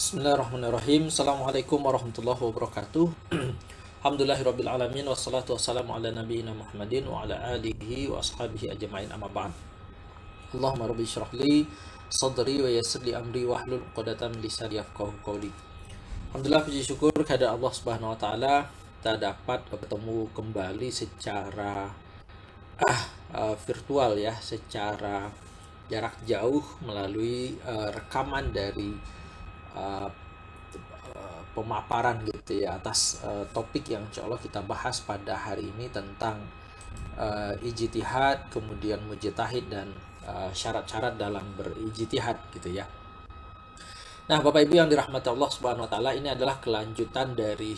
Bismillahirrahmanirrahim. Assalamualaikum warahmatullahi wabarakatuh. Alhamdulillahirabbil alamin wassalatu wassalamu ala nabiyyina Muhammadin wa ala alihi wa ashabihi ajmain amma ba'd. Allahumma rabbi shrah li sadri wa yassir li amri wahlul 'uqdatam min lisani yafqahu qawli. Alhamdulillah, puji syukur kepada Allah Subhanahu wa taala kita dapat bertemu kembali secara virtual ya, secara jarak jauh melalui rekaman dari uh, pemaparan gitu ya atas topik yang insya Allah kita bahas pada hari ini tentang ijtihad, kemudian mujtahid dan syarat-syarat dalam berijtihad gitu ya. Nah, Bapak Ibu yang dirahmati Allah Subhanahu wa taala, ini adalah kelanjutan dari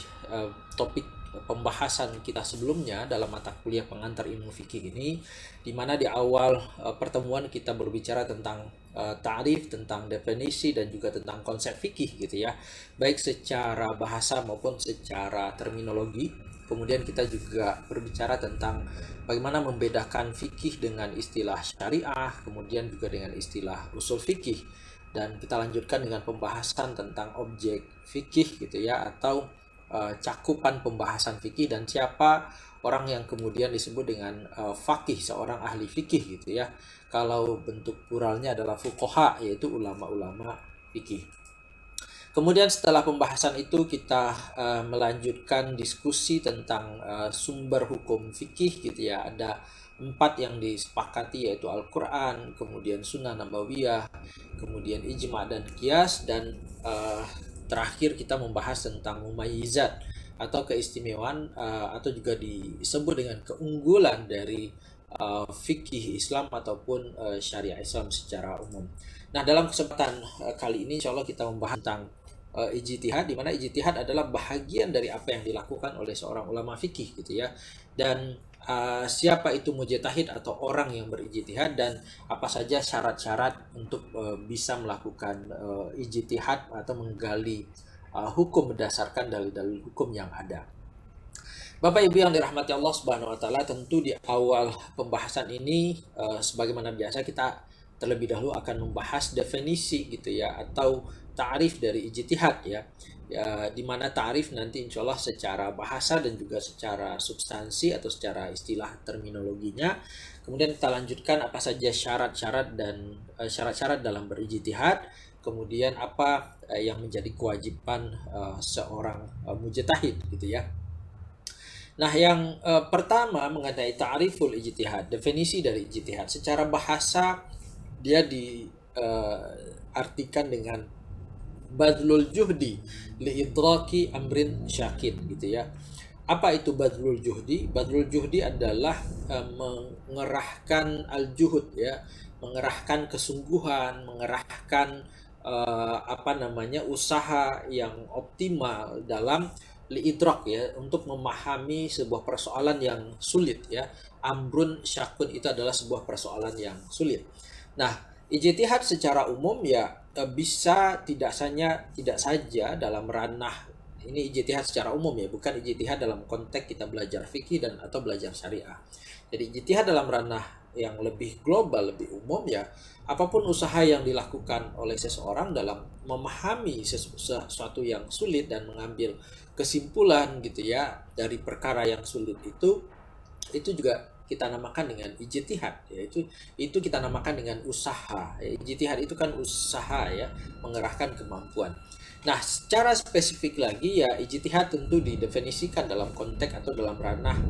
topik pembahasan kita sebelumnya dalam mata kuliah pengantar ilmu fikih ini, di mana di awal pertemuan kita berbicara tentang ta'rif, tentang definisi dan juga tentang konsep fikih gitu ya, baik secara bahasa maupun secara terminologi. Kemudian kita juga berbicara tentang bagaimana membedakan fikih dengan istilah syariah, kemudian juga dengan istilah usul fikih. Dan kita lanjutkan dengan pembahasan tentang objek fikih gitu ya, atau cakupan pembahasan fikih dan siapa orang yang kemudian disebut dengan faqih, seorang ahli fikih gitu ya. Kalau bentuk pluralnya adalah fuqaha, yaitu ulama-ulama fikih. Kemudian setelah pembahasan itu kita melanjutkan diskusi tentang sumber hukum fikih gitu ya. Ada 4 yang disepakati, yaitu Al-Quran, kemudian Sunnah Nabawiyah, kemudian Ijma' dan Qiyas, dan terakhir kita membahas tentang mumayyizat atau keistimewaan atau juga disebut dengan keunggulan dari fikih Islam ataupun syariah Islam secara umum. Nah, dalam kesempatan kali ini insya Allah kita membahas tentang ijtihad, di mana ijtihad adalah bahagian dari apa yang dilakukan oleh seorang ulama fikih gitu ya. Dan siapa itu mujtahid atau orang yang berijtihad, dan apa saja syarat-syarat untuk bisa melakukan ijtihad atau menggali hukum berdasarkan dalil-dalil hukum yang ada. Bapak Ibu yang dirahmati Allah Subhanahu wa taala, tentu di awal pembahasan ini sebagaimana biasa kita terlebih dahulu akan membahas definisi gitu ya, atau ta'rif dari ijtihad ya. Di mana ta'rif nanti insya Allah secara bahasa dan juga secara substansi atau secara istilah terminologinya. Kemudian kita lanjutkan apa saja syarat-syarat dan syarat-syarat dalam berijtihad. Kemudian apa yang menjadi kewajiban seorang mujtahid gitu ya. Nah, yang pertama mengenai ta'riful ijtihad, definisi dari ijtihad. Secara bahasa dia diartikan dengan badlul juhdi liidraki amrin syakin gitu ya. Apa itu badlul juhdi? Badlul juhdi adalah mengerahkan al-juhud ya, mengerahkan kesungguhan, mengerahkan usaha yang optimal dalam liidrak ya, untuk memahami sebuah persoalan yang sulit ya. Amrun syakun itu adalah sebuah persoalan yang sulit. Nah, ijtihad secara umum ya bisa tidak saja dalam ranah ini, ijtihad secara umum ya, bukan ijtihad dalam konteks kita belajar fikih dan atau belajar syariah. Jadi ijtihad dalam ranah yang lebih global, lebih umum ya, apapun usaha yang dilakukan oleh seseorang dalam memahami sesuatu yang sulit dan mengambil kesimpulan gitu ya dari perkara yang sulit itu juga kita namakan dengan ijtihad, yaitu kita namakan dengan usaha. Ijtihad itu kan usaha ya, mengerahkan kemampuan. Nah, secara spesifik lagi ya, ijtihad tentu didefinisikan dalam konteks atau dalam ranah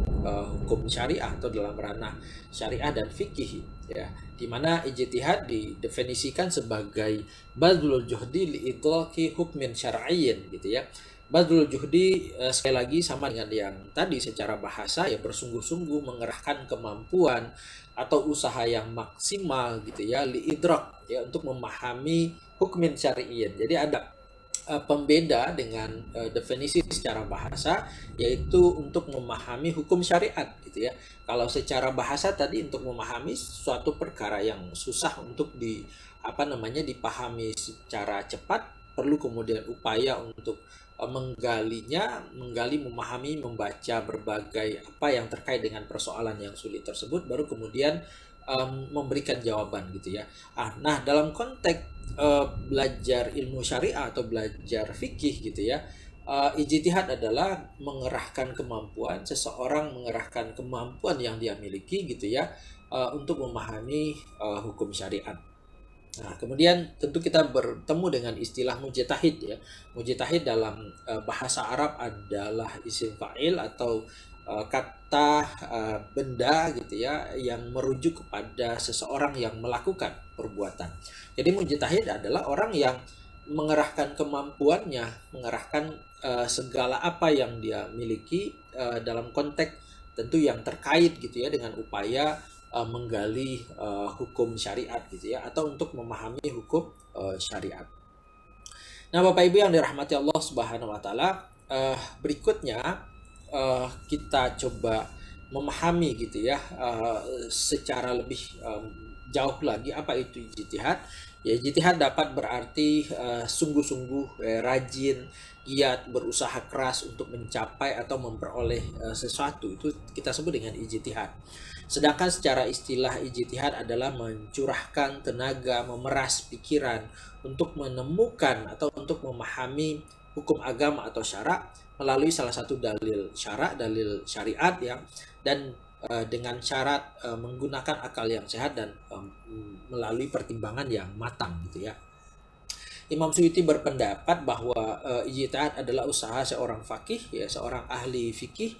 hukum syariah atau dalam ranah syariah dan fikih ya, di mana ijtihad didefinisikan sebagai badlul juhdi li itlaqi hukmin syar'iyyin gitu ya. Badrul juhdi sekali lagi sama dengan yang tadi, secara bahasa ya bersungguh-sungguh mengerahkan kemampuan atau usaha yang maksimal gitu ya, liidrak ya, untuk memahami hukmin syar'iyyin. Jadi ada pembeda dengan definisi secara bahasa, yaitu untuk memahami hukum syariat gitu ya. Kalau secara bahasa tadi untuk memahami suatu perkara yang susah untuk dipahami secara cepat, perlu kemudian upaya untuk menggali, memahami, membaca berbagai apa yang terkait dengan persoalan yang sulit tersebut, baru kemudian memberikan jawaban gitu ya. Nah, dalam konteks belajar ilmu syariah atau belajar fikih gitu ya, ijtihad adalah mengerahkan kemampuan seseorang, mengerahkan kemampuan yang dia miliki gitu ya, untuk memahami hukum syariat. Nah, kemudian tentu kita bertemu dengan istilah mujtahid ya. Mujtahid dalam bahasa Arab adalah isim fa'il atau kata benda gitu ya, yang merujuk kepada seseorang yang melakukan perbuatan. Jadi mujtahid adalah orang yang mengerahkan kemampuannya, mengerahkan segala apa yang dia miliki dalam konteks tentu yang terkait gitu ya dengan upaya menggali hukum syariat gitu ya, atau untuk memahami hukum syariat. Nah, Bapak Ibu yang dirahmati Allah Subhanahu wa taala, berikutnya kita coba memahami gitu ya, secara lebih jauh lagi apa itu ijtihad. Ya, ijtihad dapat berarti sungguh-sungguh, rajin, giat, berusaha keras untuk mencapai atau memperoleh sesuatu. Itu kita sebut dengan ijtihad. Sedangkan secara istilah ijtihad adalah mencurahkan tenaga, memeras pikiran untuk menemukan atau untuk memahami hukum agama atau syara melalui salah satu dalil syara, dalil syariat ya, dan dengan syarat menggunakan akal yang sehat dan melalui pertimbangan yang matang gitu ya. Imam Suyuti berpendapat bahwa ijtihad adalah usaha seorang faqih ya, seorang ahli fikih,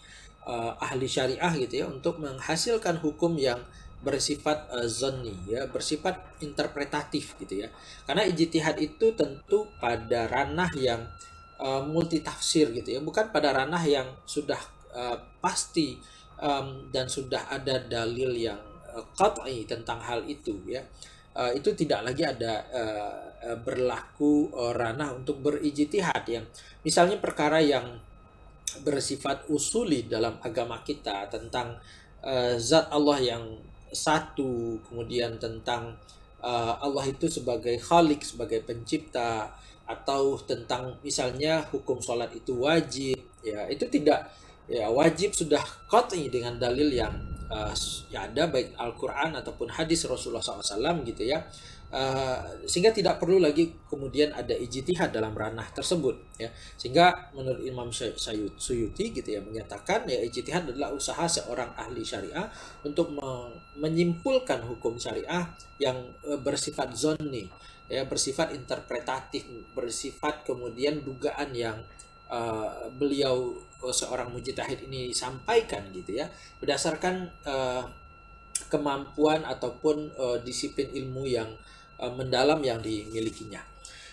ahli syariah gitu ya, untuk menghasilkan hukum yang bersifat zanni ya, bersifat interpretatif gitu ya. Karena ijtihad itu tentu pada ranah yang multitafsir gitu ya, bukan pada ranah yang sudah pasti dan sudah ada dalil yang qat'i tentang hal itu ya. Itu tidak lagi ada berlaku ranah untuk berijtihad ya. Misalnya perkara yang bersifat usuli dalam agama kita tentang zat Allah yang satu, kemudian tentang Allah itu sebagai khalik, sebagai pencipta, atau tentang misalnya hukum sholat itu wajib ya, itu tidak ya, wajib sudah qat'i dengan dalil yang ya ada baik Al-Quran ataupun hadis Rasulullah SAW gitu ya. Sehingga tidak perlu lagi kemudian ada ijtihad dalam ranah tersebut ya. Sehingga menurut Imam Suyuti gitu ya, menyatakan ya ijtihad adalah usaha seorang ahli syariah untuk menyimpulkan hukum syariah yang bersifat zonni ya, bersifat interpretatif, bersifat kemudian dugaan yang beliau seorang mujtahid ini sampaikan gitu ya, berdasarkan kemampuan ataupun disiplin ilmu yang mendalam yang dimilikinya.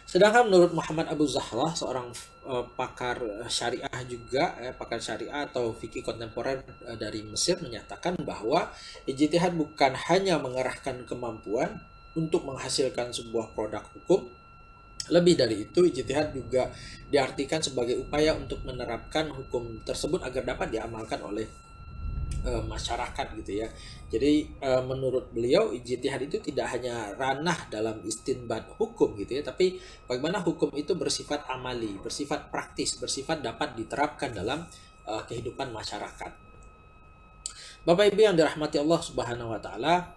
Sedangkan menurut Muhammad Abu Zahlah, seorang pakar syariah juga, pakar syariah atau fikih kontemporer dari Mesir, menyatakan bahwa ijtihad bukan hanya mengerahkan kemampuan untuk menghasilkan sebuah produk hukum. Lebih dari itu, ijtihad juga diartikan sebagai upaya untuk menerapkan hukum tersebut agar dapat diamalkan oleh masyarakat gitu ya. Jadi menurut beliau ijtihad itu tidak hanya ranah dalam istinbat hukum gitu ya, tapi bagaimana hukum itu bersifat amali, bersifat praktis, bersifat dapat diterapkan dalam kehidupan masyarakat. Bapak Ibu yang dirahmati Allah Subhanahu wa taala,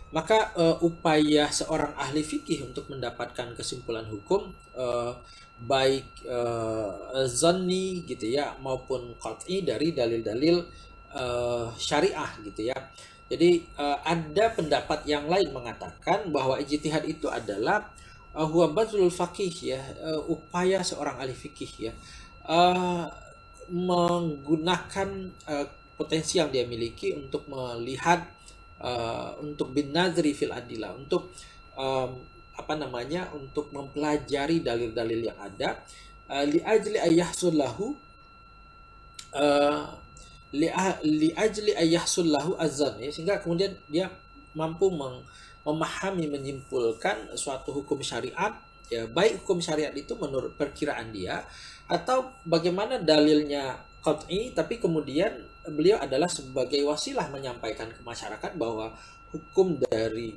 maka upaya seorang ahli fikih untuk mendapatkan kesimpulan hukum baik zanni gitu ya maupun qat'i dari dalil-dalil syariah gitu ya. Jadi ada pendapat yang lain mengatakan bahwa ijtihad itu adalah huwa bazlul faqih ya, upaya seorang ahli fikih ya, menggunakan potensi yang dia miliki untuk melihat, untuk bin nazri fil adillah, untuk untuk mempelajari dalil-dalil yang ada, li ajli ayyahsullahu li ajli ayyahsullahu azan ya, sehingga kemudian dia mampu memahami, menyimpulkan suatu hukum syariat ya, baik hukum syariat itu menurut perkiraan dia atau bagaimana dalilnya qat'i, tapi kemudian beliau adalah sebagai wasilah menyampaikan ke masyarakat bahwa hukum dari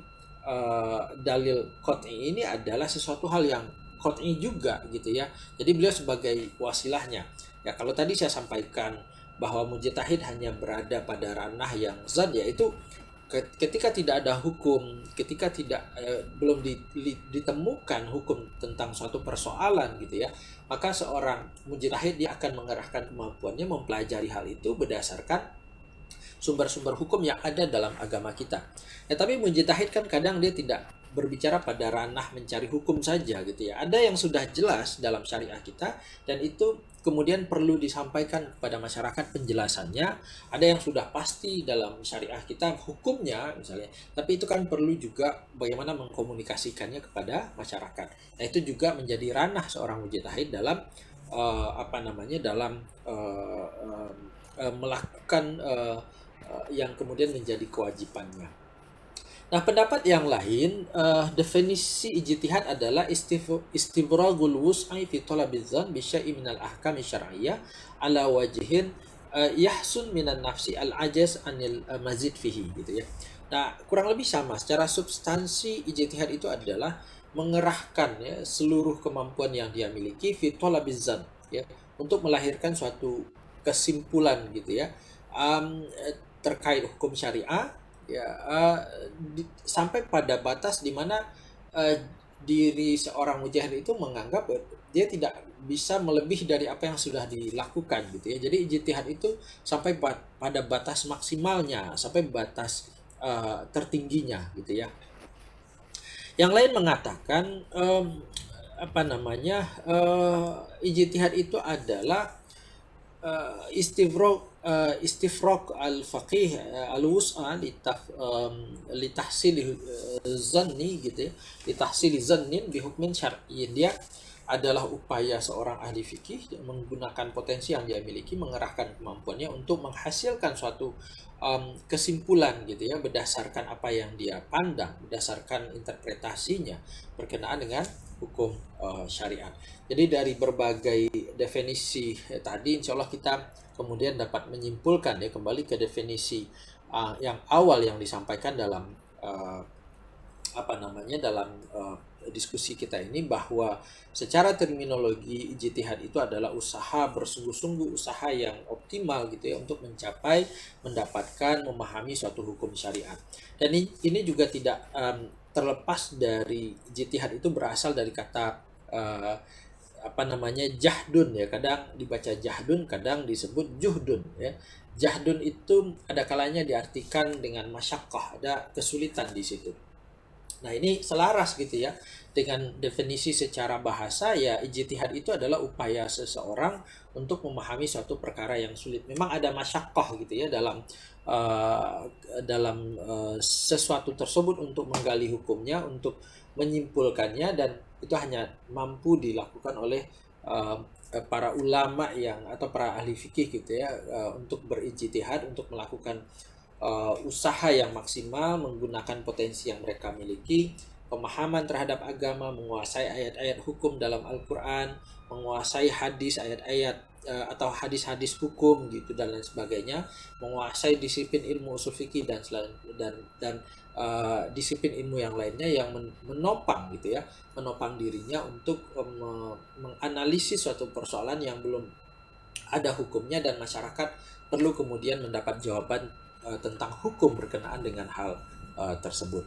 dalil qat'i ini adalah sesuatu hal yang qat'i juga gitu ya. Jadi beliau sebagai wasilahnya. Ya, kalau tadi saya sampaikan bahwa mujtahid hanya berada pada ranah yang zat, yaitu ketika tidak ada hukum, ketika belum ditemukan hukum tentang suatu persoalan gitu ya, maka seorang mujtahid dia akan mengerahkan kemampuannya mempelajari hal itu berdasarkan sumber-sumber hukum yang ada dalam agama kita. Ya, tapi mujtahid kan kadang dia tidak berbicara pada ranah mencari hukum saja gitu ya. Ada yang sudah jelas dalam syariah kita dan itu kemudian perlu disampaikan kepada masyarakat penjelasannya. Ada yang sudah pasti dalam syariah kita hukumnya misalnya, tapi itu kan perlu juga bagaimana mengkomunikasikannya kepada masyarakat. Nah, itu juga menjadi ranah seorang mujtahid dalam melakukan yang kemudian menjadi kewajibannya. Nah, pendapat yang lain, definisi ijtihad adalah istibragul wus'i fi talabiz zan bi syai'in minal ahkam syar'iyyah ala wajhin yahsun minan nafsi al-ajaz anil mazid fihi gitu ya. Nah, kurang lebih sama. Secara substansi ijtihad itu adalah mengerahkan ya seluruh kemampuan yang dia miliki fi talabiz zan ya untuk melahirkan suatu kesimpulan gitu ya. Terkait hukum syariah ya, sampai pada batas di mana diri seorang mujtahid itu menganggap dia tidak bisa melebihi dari apa yang sudah dilakukan gitu ya. Jadi ijtihad itu sampai pada batas maksimalnya, sampai batas tertingginya gitu ya. Yang lain mengatakan ijtihad itu adalah istifraq al-faqih al-wus'a litahsil zanni gitu ya, litahsil zannin bi hukmin syar'iyyin. Dia adalah upaya seorang ahli fikih menggunakan potensi yang dia miliki, mengerahkan kemampuannya untuk menghasilkan suatu kesimpulan gitu ya berdasarkan apa yang dia pandang, berdasarkan interpretasinya berkenaan dengan hukum syariat. Jadi dari berbagai definisi tadi, insya Allah kita kemudian dapat menyimpulkan ya kembali ke definisi yang awal yang disampaikan dalam diskusi kita ini, bahwa secara terminologi ijtihad itu adalah usaha bersungguh-sungguh, usaha yang optimal gitu ya untuk mencapai, mendapatkan, memahami suatu hukum syariat. Dan ini juga tidak terlepas dari ijtihad itu berasal dari kata jahdun ya, kadang dibaca jahdun, kadang disebut juhdun ya. Jahdun itu ada kalanya diartikan dengan masyaqqah, ada kesulitan di situ. Nah, ini selaras gitu ya dengan definisi secara bahasa ya, ijtihad itu adalah upaya seseorang untuk memahami suatu perkara yang sulit. Memang ada masyaqqah gitu ya dalam sesuatu tersebut untuk menggali hukumnya, untuk menyimpulkannya, dan itu hanya mampu dilakukan oleh para ulama atau para ahli fikih gitu ya, untuk berijtihad, untuk melakukan usaha yang maksimal menggunakan potensi yang mereka miliki, pemahaman terhadap agama, menguasai ayat-ayat hukum dalam Al-Quran, menguasai hadis, ayat-ayat atau hadis-hadis hukum gitu dan lain sebagainya, menguasai disiplin ilmu ushul fikih dan disiplin ilmu yang lainnya yang menopang gitu ya, menopang dirinya untuk menganalisis suatu persoalan yang belum ada hukumnya dan masyarakat perlu kemudian mendapat jawaban tentang hukum berkenaan dengan hal tersebut.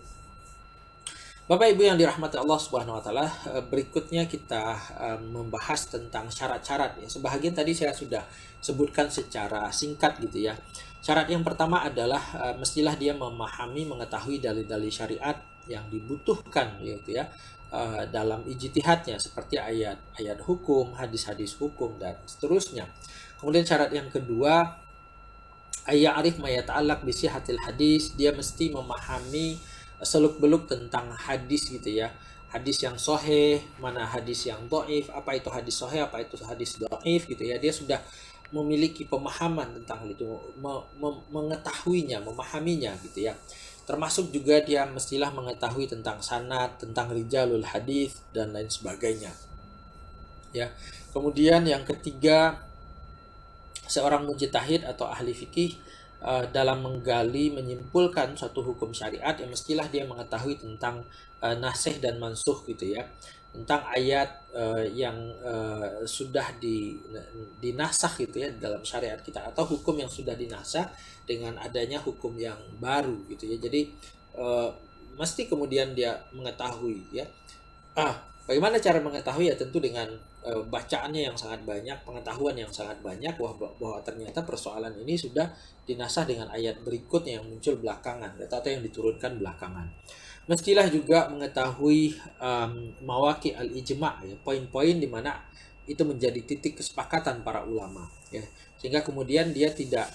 Bapak Ibu yang dirahmati Allah Subhanahu wa taala, berikutnya kita membahas tentang syarat-syarat ya. Sebahagian tadi saya sudah sebutkan secara singkat gitu ya. Syarat yang pertama adalah mestilah dia memahami, mengetahui dalil-dalil syariat yang dibutuhkan gitu ya dalam ijtihadnya, seperti ayat-ayat hukum, hadis-hadis hukum dan seterusnya. Kemudian syarat yang kedua, ya'rif ma yata'allaq bi sihhatil hadis, dia mesti memahami seluk-beluk tentang hadis gitu ya. Hadis yang sahih, mana hadis yang dhaif, apa itu hadis sahih, apa itu hadis dhaif gitu ya. Dia sudah memiliki pemahaman tentang hal itu, mengetahuinya, memahaminya gitu ya. Termasuk juga dia mestilah mengetahui tentang sanad, tentang rijalul hadis dan lain sebagainya. Ya. Kemudian yang ketiga, seorang mujtahid atau ahli fikih dalam menggali, menyimpulkan suatu hukum syariat, yang mestilah dia mengetahui tentang nasikh dan mansukh gitu ya. tentang ayat yang sudah dinasah gitu ya dalam syariat kita, atau hukum yang sudah dinasah dengan adanya hukum yang baru gitu ya. Jadi mesti kemudian dia mengetahui ya. Bagaimana cara mengetahui ya, tentu dengan bacaannya yang sangat banyak, pengetahuan yang sangat banyak bahwa ternyata persoalan ini sudah dinasah dengan ayat berikutnya yang muncul belakangan atau yang diturunkan belakangan. Mestilah juga mengetahui mawaqi al-ijma' ya, poin-poin di mana itu menjadi titik kesepakatan para ulama ya. Sehingga kemudian dia tidak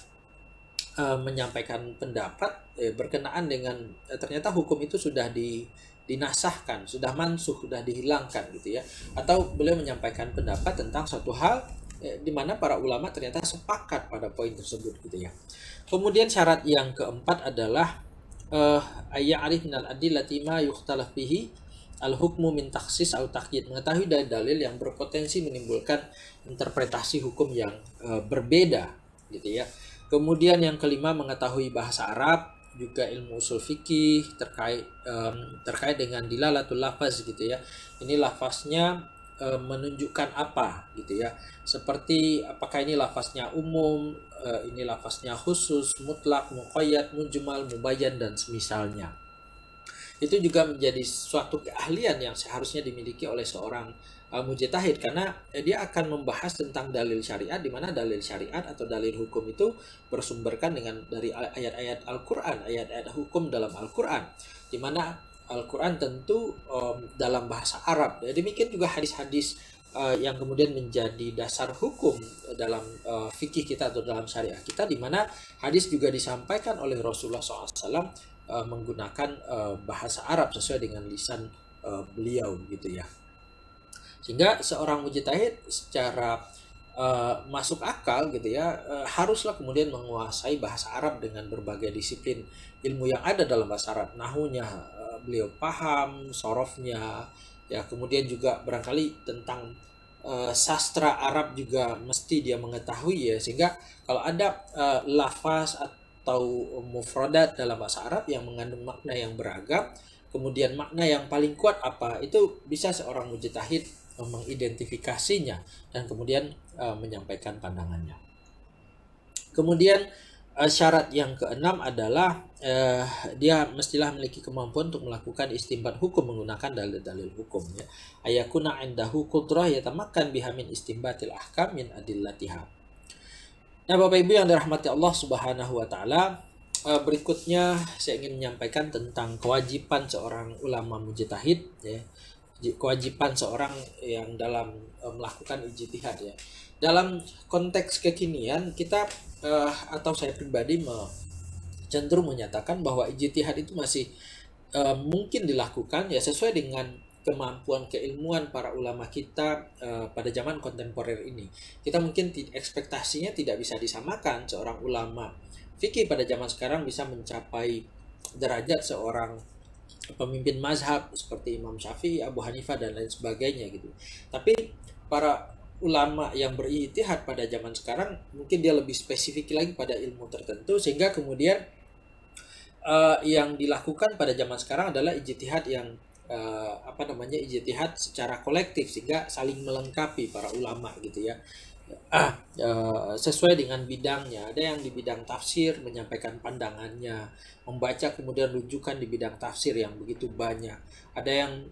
menyampaikan pendapat berkenaan dengan ternyata hukum itu sudah dinasahkan, sudah mansuh, sudah dihilangkan gitu ya. Atau beliau menyampaikan pendapat tentang suatu hal di mana para ulama ternyata sepakat pada poin tersebut gitu ya. Kemudian syarat yang keempat adalah ayya'rif minal adillati ma yukhtalaf bihi al-hukmu min takhsis au taqyid, mengetahui dari dalil yang berpotensi menimbulkan interpretasi hukum yang berbeda gitu ya. Kemudian yang kelima, mengetahui bahasa Arab, juga ilmu usul fikih terkait dengan dilalatul lafaz gitu ya. Ini lafaznya menunjukkan apa gitu ya. Seperti apakah ini lafaznya umum, ini lafaznya khusus, mutlak, muqayyad, mujmal, mubayyan dan semisalnya. Itu juga menjadi suatu keahlian yang seharusnya dimiliki oleh seorang mujtahid, karena dia akan membahas tentang dalil syariat, di mana dalil syariat atau dalil hukum itu bersumberkan dari ayat-ayat Al-Qur'an, ayat-ayat hukum dalam Al-Qur'an, di mana Al-Qur'an tentu dalam bahasa Arab. Demikian juga hadis-hadis yang kemudian menjadi dasar hukum dalam fikih kita atau dalam syariah kita, di mana hadis juga disampaikan oleh Rasulullah SAW menggunakan bahasa Arab sesuai dengan lisan beliau gitu ya. Sehingga seorang mujtahid secara masuk akal gitu ya, haruslah kemudian menguasai bahasa Arab dengan berbagai disiplin ilmu yang ada dalam bahasa Arab. Nahunya beliau paham, sorofnya ya, kemudian juga barangkali tentang sastra Arab juga mesti dia mengetahui ya, sehingga kalau ada lafaz atau mufradat dalam bahasa Arab yang mengandung makna yang beragam, kemudian makna yang paling kuat apa, itu bisa seorang mujtahid mengidentifikasinya dan kemudian menyampaikan pandangannya. Kemudian syarat yang keenam adalah dia mestilah memiliki kemampuan untuk melakukan istinbat hukum menggunakan dalil-dalil hukum ya. Ayakuna indahu qudrah yatamakkan biha min istinbatil ahkam min adillatiha. Nah, Bapak Ibu yang dirahmati Allah Subhanahu wa taala, berikutnya saya ingin menyampaikan tentang kewajiban seorang ulama mujtahid ya. Kewajiban seorang yang dalam melakukan ijtihad ya. Dalam konteks kekinian kita atau saya pribadi cenderung menyatakan bahwa ijtihad itu masih mungkin dilakukan ya sesuai dengan kemampuan keilmuan para ulama kita pada zaman kontemporer ini. Kita mungkin ekspektasinya tidak bisa disamakan seorang ulama fikih pada zaman sekarang bisa mencapai derajat seorang pemimpin mazhab seperti Imam Syafi'i, Abu Hanifah dan lain sebagainya gitu. Tapi para ulama yang berijtihad pada zaman sekarang mungkin dia lebih spesifik lagi pada ilmu tertentu, sehingga kemudian yang dilakukan pada zaman sekarang adalah ijtihad yang ijtihad secara kolektif, sehingga saling melengkapi para ulama gitu ya. Sesuai dengan bidangnya. Ada yang di bidang tafsir menyampaikan pandangannya, membaca kemudian rujukan di bidang tafsir yang begitu banyak. Ada yang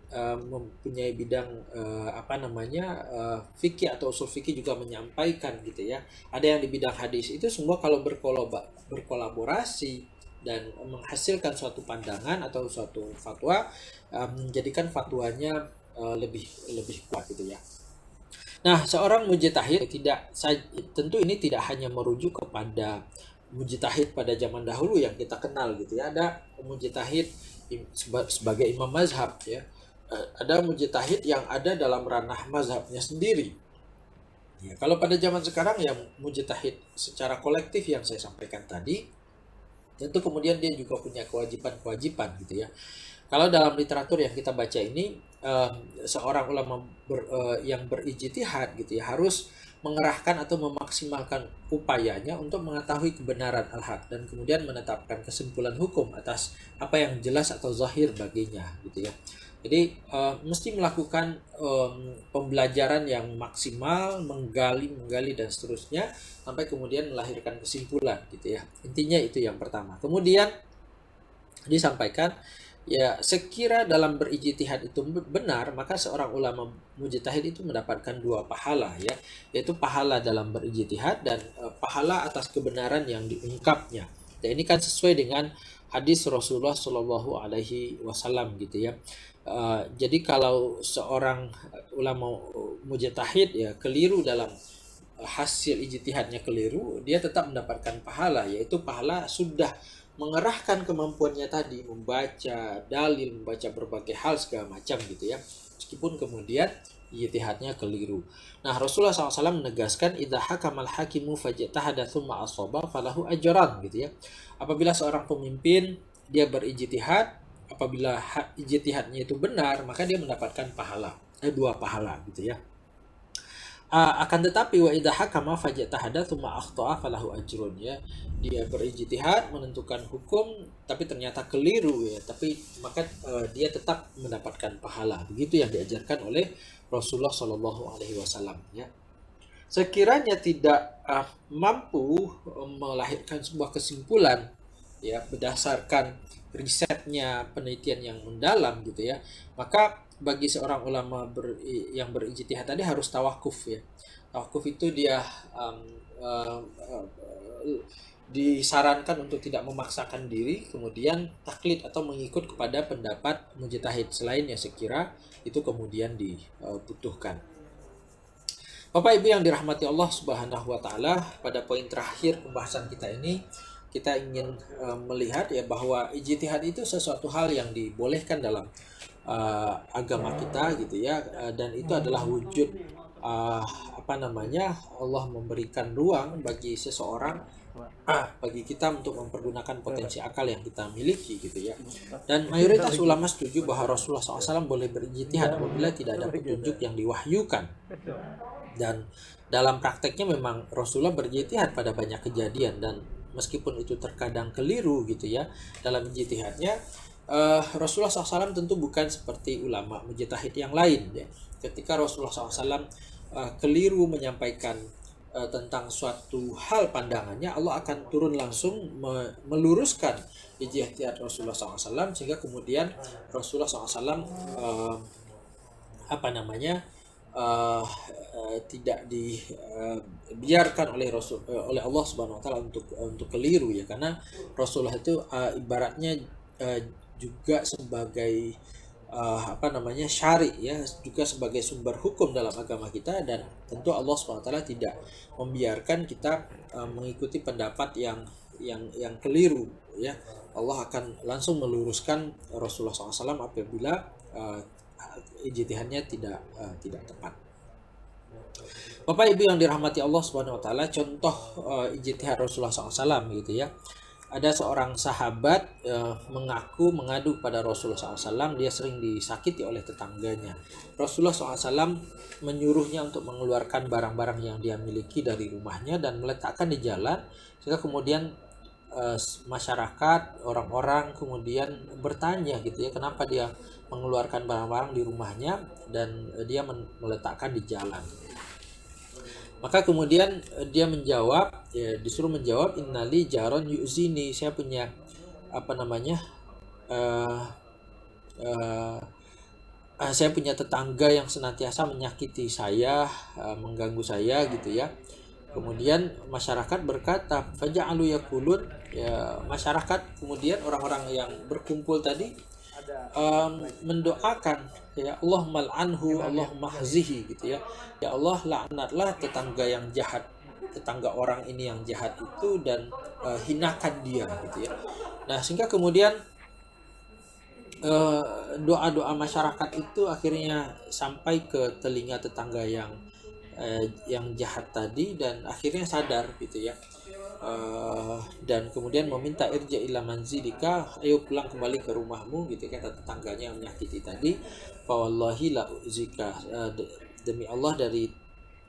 mempunyai bidang fikih atau usul fikih juga menyampaikan gitu ya. Ada yang di bidang hadis. Itu semua kalau berkolaborasi dan menghasilkan suatu pandangan atau suatu fatwa, menjadikan fatwanya lebih kuat gitu ya. Nah, seorang mujtahid tentu ini tidak hanya merujuk kepada mujtahid pada zaman dahulu yang kita kenal gitu ya. Ada mujtahid sebagai imam mazhab ya. Ada mujtahid yang ada dalam ranah mazhabnya sendiri. Ya, kalau pada zaman sekarang yang mujtahid secara kolektif yang saya sampaikan tadi, tentu kemudian dia juga punya kewajiban gitu ya. Kalau dalam literatur yang kita baca ini, seorang ulama yang berijtihad gitu ya harus mengerahkan atau memaksimalkan upayanya untuk mengetahui kebenaran al-haq dan kemudian menetapkan kesimpulan hukum atas apa yang jelas atau zahir baginya gitu ya. Jadi mesti melakukan pembelajaran yang maksimal, menggali dan seterusnya sampai kemudian melahirkan kesimpulan gitu ya. Intinya itu yang pertama. Kemudian disampaikan ya, sekira dalam berijtihad itu benar, maka seorang ulama mujtahid itu mendapatkan dua pahala ya, yaitu pahala dalam berijtihad dan pahala atas kebenaran yang diungkapnya. Dan ini kan sesuai dengan hadis Rasulullah Shallallahu Alaihi Wasallam gitu ya. Jadi kalau seorang ulama mujtahid ya keliru dalam hasil ijtihadnya keliru, dia tetap mendapatkan pahala, yaitu pahala sudah mengerahkan kemampuannya tadi, membaca dalil, membaca berbagai hal segala macam gitu ya, meskipun kemudian ijtihadnya keliru. Nah, Rasulullah SAW menegaskan idza hakamal hakimu fajtahada tsumma asaba falahu ajran gitu ya. Apabila seorang pemimpin dia berijtihad, apabila ijtihadnya itu benar, maka dia mendapatkan pahala, dua pahala gitu ya. Akan tetapi wa idza hakama fajtahada tsumma akhta'a falahu ajrun ya. Dia berijtihad menentukan hukum tapi ternyata keliru ya, tapi maka dia tetap mendapatkan pahala. Begitu yang diajarkan oleh Rasulullah Shallallahu alaihi wasallam ya. Sekiranya tidak mampu melahirkan sebuah kesimpulan ya berdasarkan risetnya, penelitian yang mendalam gitu ya, maka bagi seorang ulama yang berijtihad tadi harus tawakuf ya. Tawakuf itu dia disarankan untuk tidak memaksakan diri, kemudian taklid atau mengikut kepada pendapat mujtahid selain yang sekira itu kemudian dibutuhkan. Bapak Ibu yang dirahmati Allah Subhanahu wa taala, pada poin terakhir pembahasan kita ini kita ingin melihat ya bahwa ijtihad itu sesuatu hal yang dibolehkan dalam agama kita gitu ya, dan itu adalah wujud Allah memberikan ruang bagi seseorang, bagi kita untuk mempergunakan potensi akal yang kita miliki gitu ya. Dan mayoritas ulama setuju bahwa Rasulullah SAW boleh berijtihad apabila tidak ada petunjuk yang diwahyukan. Dan dalam prakteknya memang Rasulullah berijtihad pada banyak kejadian, dan meskipun itu terkadang keliru gitu ya dalam ijtihadnya, Rasulullah SAW tentu bukan seperti ulama mujtahid yang lain ya. Ketika Rasulullah SAW keliru menyampaikan tentang suatu hal pandangannya, Allah akan turun langsung meluruskan ijtihad Rasulullah SAW, sehingga kemudian Rasulullah SAW tidak dibiarkan oleh Allah Subhanahu wa taala untuk keliru ya, karena Rasulullah itu ibaratnya juga sebagai syari ya, juga sebagai sumber hukum dalam agama kita, dan tentu Allah Subhanahu wa taala tidak membiarkan kita mengikuti pendapat yang keliru ya. Allah akan langsung meluruskan Rasulullah SAW apabila ijtihadnya tidak tepat. Bapak Ibu yang dirahmati Allah Subhanahu wa taala, contoh ijtihad Rasulullah SAW gitu ya. Ada seorang sahabat mengadu pada Rasulullah SAW, dia sering disakiti oleh tetangganya. Rasulullah SAW menyuruhnya untuk mengeluarkan barang-barang yang dia miliki dari rumahnya dan meletakkan di jalan, sehingga kemudian masyarakat, orang-orang kemudian bertanya gitu ya, kenapa dia mengeluarkan barang-barang di rumahnya dan dia meletakkan di jalan. Maka kemudian dia menjawab, ya, disuruh menjawab, innali jaron yu'zini, saya punya saya punya tetangga yang senantiasa menyakiti saya, mengganggu saya gitu ya. Kemudian masyarakat berkata, faja'alu yaqulun, ya, masyarakat kemudian orang-orang yang berkumpul tadi mendoakan, ya Allah mal'anhu, Allah mahzihi gitu ya. Ya Allah laknatlah tetangga yang jahat, tetangga orang ini yang jahat itu, dan hinakan dia gitu ya. Nah, sehingga kemudian doa-doa masyarakat itu akhirnya sampai ke telinga tetangga yang jahat tadi, dan akhirnya sadar gitu ya. Dan kemudian meminta irja ila manzilika, ayo pulang kembali ke rumahmu gitu, kata tetangganya yang menyakiti tadi. Fa wallahi la uzika, demi Allah dari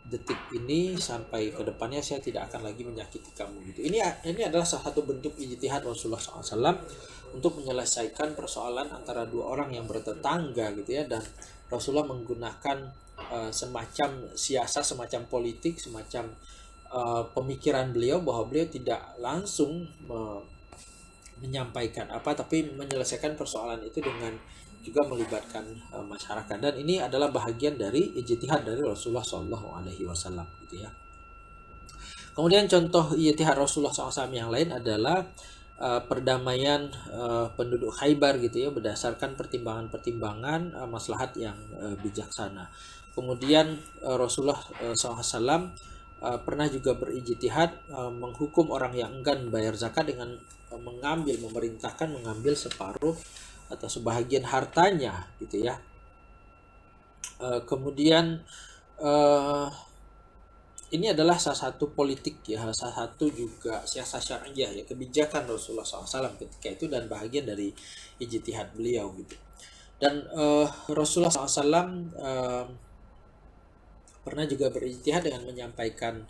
detik ini sampai ke depannya saya tidak akan lagi menyakiti kamu gitu. Ini adalah salah satu bentuk ijtihad Rasulullah SAW untuk menyelesaikan persoalan antara dua orang yang bertetangga gitu ya, dan Rasulullah menggunakan semacam siasat, semacam politik, semacam pemikiran beliau, bahwa beliau tidak langsung menyampaikan apa, tapi menyelesaikan persoalan itu dengan juga melibatkan masyarakat. Dan ini adalah bahagian dari ijtihad dari Rasulullah SAW gitu ya. Kemudian contoh ijtihad Rasulullah SAW yang lain adalah perdamaian penduduk Khaybar gitu ya, berdasarkan pertimbangan-pertimbangan maslahat yang bijaksana. Kemudian Rasulullah SAW pernah juga berijtihad menghukum orang yang enggan bayar zakat dengan memerintahkan mengambil separuh atau sebahagian hartanya gitu ya. Kemudian ini adalah salah satu politik ya, salah satu juga siasat syariah ya, kebijakan Rasulullah SAW ketika itu, dan bahagian dari ijtihad beliau gitu. Dan Rasulullah SAW pernah juga berijtihad dengan menyampaikan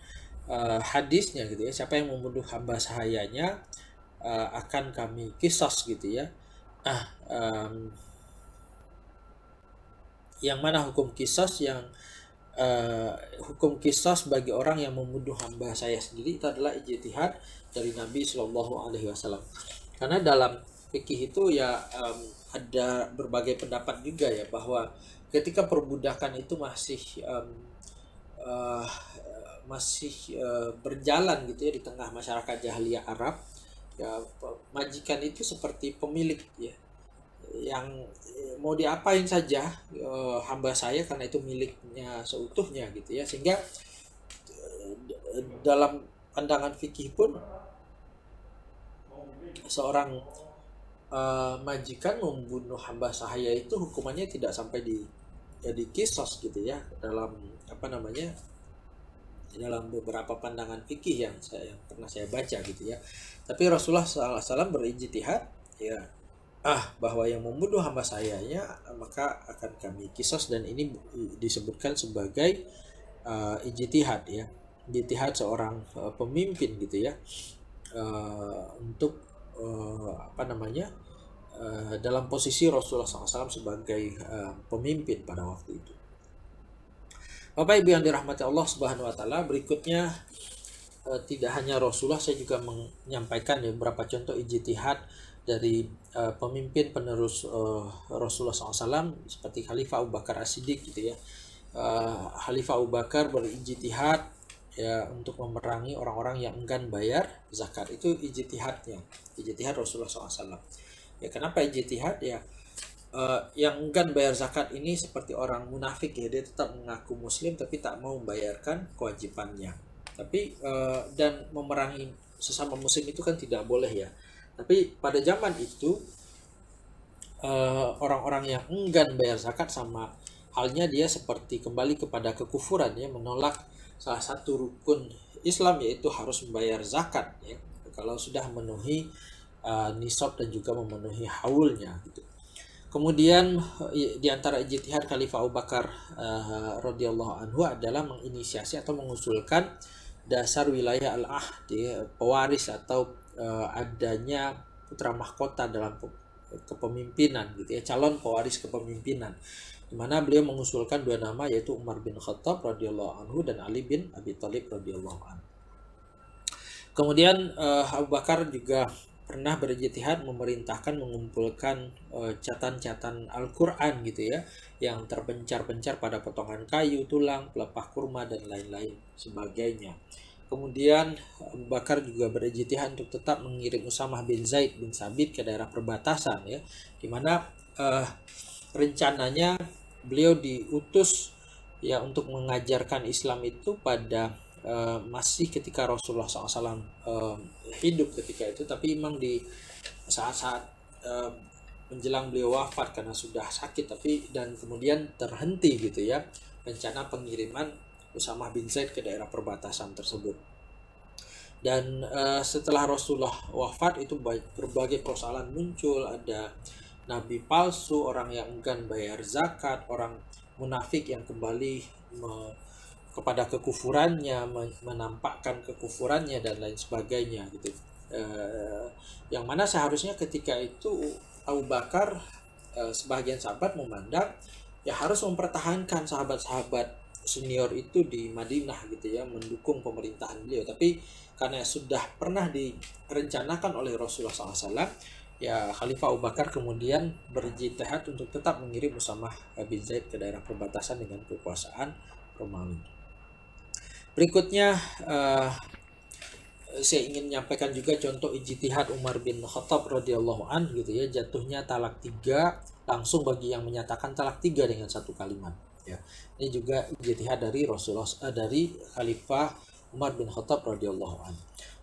hadisnya gitu ya, siapa yang membunuh hamba sahayanya akan kami qisas gitu ya. Yang mana hukum qisas hukum qisas bagi orang yang membunuh hamba saya sendiri, itu adalah ijtihad dari Nabi Shallallahu Alaihi Wasallam. Karena dalam fikih itu ya ada berbagai pendapat juga ya, bahwa ketika perbudakan itu masih berjalan gitu ya di tengah masyarakat jahiliyah Arab ya, majikan itu seperti pemilik ya, yang mau diapain saja hamba saya, karena itu miliknya seutuhnya gitu ya. Sehingga dalam pandangan fikih pun seorang majikan membunuh hamba sahaya itu hukumannya tidak sampai di kisos gitu ya, dalam dalam beberapa pandangan fikih yang pernah saya baca gitu ya. Tapi Rasulullah SAW berijtihad ya, bahwa yang membunuh hamba sayanya maka akan kami kisos, dan ini disebutkan sebagai ijtihad ya, ijtihad seorang pemimpin gitu ya, untuk dalam posisi Rasulullah SAW sebagai pemimpin pada waktu itu. Bapak Ibu yang dirahmati Allah Subhanahu Wa Taala, berikutnya tidak hanya Rasulullah, saya juga menyampaikan beberapa contoh ijtihad dari pemimpin penerus Rasulullah SAW seperti Khalifah Abu Bakar As-Siddiq gitu ya. Khalifah Abu Bakar berijtihad ya untuk memerangi orang-orang yang enggan bayar zakat. Itu ijtihadnya, ijtihad Rasulullah SAW. Ya, kenapa ijtihad ya? Yang enggan bayar zakat ini seperti orang munafik ya, dia tetap mengaku muslim tapi tak mau membayarkan kewajibannya. Tapi dan memerangi sesama muslim itu kan tidak boleh ya. Tapi pada zaman itu orang-orang yang enggan bayar zakat sama halnya dia seperti kembali kepada kekufuran ya, menolak salah satu rukun Islam, yaitu harus membayar zakat ya, kalau sudah memenuhi nisab dan juga memenuhi haulnya gitu. Kemudian di antara ijtihad Khalifah Abu Bakar radhiyallahu anhu adalah menginisiasi atau mengusulkan dasar wilayah al-ahd ya, pewaris atau adanya putra mahkota dalam kepemimpinan gitu ya, calon pewaris kepemimpinan, di mana beliau mengusulkan dua nama, yaitu Umar bin Khattab radhiyallahu anhu dan Ali bin Abi Thalib radhiyallahu anhu. Kemudian Abu Bakar juga pernah berijtihad memerintahkan mengumpulkan catatan Al-Quran gitu ya, yang terpencar-pencar pada potongan kayu, tulang, pelepah kurma dan lain-lain sebagainya. Kemudian Abu Bakar juga berijtihad untuk tetap mengirim Usamah bin Zaid bin Sabit ke daerah perbatasan ya, di mana rencananya beliau diutus ya untuk mengajarkan Islam itu pada masih ketika Rasulullah SAW hidup ketika itu, tapi memang di saat-saat menjelang beliau wafat karena sudah sakit, dan kemudian terhenti gitu ya rencana pengiriman Usamah bin Zaid ke daerah perbatasan tersebut. Dan setelah Rasulullah wafat itu berbagai persoalan muncul, ada nabi palsu, orang yang enggan bayar zakat, orang munafik yang kembali kepada kekufurannya, menampakkan kekufurannya dan lain sebagainya gitu. Yang mana seharusnya ketika itu Abu Bakar, sebagian sahabat memandang ya harus mempertahankan sahabat-sahabat senior itu di Madinah gitu ya, mendukung pemerintahan beliau. Tapi karena sudah pernah direncanakan oleh Rasulullah SAW, ya Khalifah Abu Bakar kemudian berijtihad untuk tetap mengirim Usamah bin Zaid ke daerah perbatasan dengan kekuasaan Romawi. Berikutnya saya ingin menyampaikan juga contoh ijtihad Umar bin Khattab radhiyallahu an gitu ya, jatuhnya talak 3 langsung bagi yang menyatakan talak 3 dengan satu kalimat ya. Ini juga ijtihad dari Rasulullah, dari Khalifah Umar bin Khattab radhiyallahu an.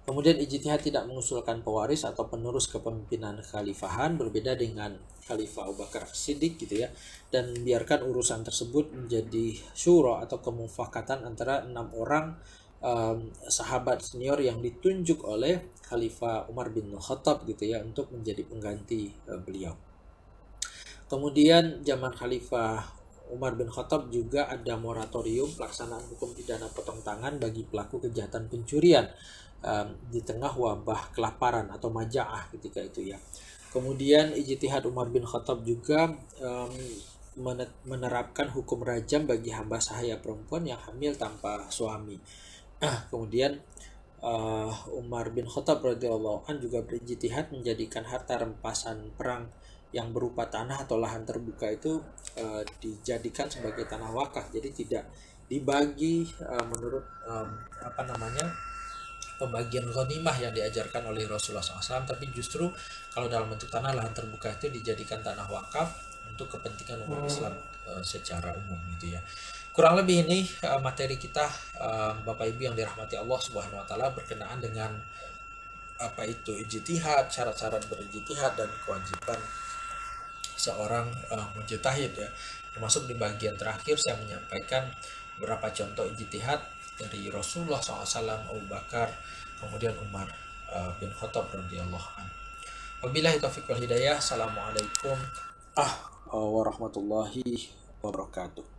Kemudian ijtihad tidak mengusulkan pewaris atau penerus kepemimpinan khalifahan, berbeda dengan Khalifah Abu Bakar Siddiq gitu ya, dan biarkan urusan tersebut menjadi syura atau kemufakatan antara 6 orang sahabat senior yang ditunjuk oleh Khalifah Umar bin Khattab gitu ya untuk menjadi pengganti beliau. Kemudian zaman Khalifah Umar bin Khattab juga ada moratorium pelaksanaan hukum pidana potong tangan bagi pelaku kejahatan pencurian di tengah wabah kelaparan atau majaah ketika itu ya. Kemudian ijtihad Umar bin Khattab juga menerapkan hukum rajam bagi hamba sahaya perempuan yang hamil tanpa suami. Kemudian Umar bin Khattab radhiyallahu an juga berijtihad menjadikan harta rampasan perang yang berupa tanah atau lahan terbuka itu dijadikan sebagai tanah wakaf, jadi tidak dibagi menurut pembagian ghanimah yang diajarkan oleh Rasulullah SAW, tapi justru kalau dalam bentuk tanah lahan terbuka itu dijadikan tanah wakaf untuk kepentingan umat Islam secara umum gitu ya. Kurang lebih ini materi kita Bapak Ibu yang dirahmati Allah Subhanahu wa taala berkenaan dengan apa itu ijtihad, syarat-syarat berijtihad dan kewajiban seorang mujtahid ya. Termasuk di bagian terakhir saya menyampaikan beberapa contoh ijtihad dari Rasulullah SAW, Abu Bakar, kemudian Umar bin Khattab radhiyallahu anhu. Wabillahi taufiq wal hidayah. Assalamualaikum warahmatullahi wabarakatuh.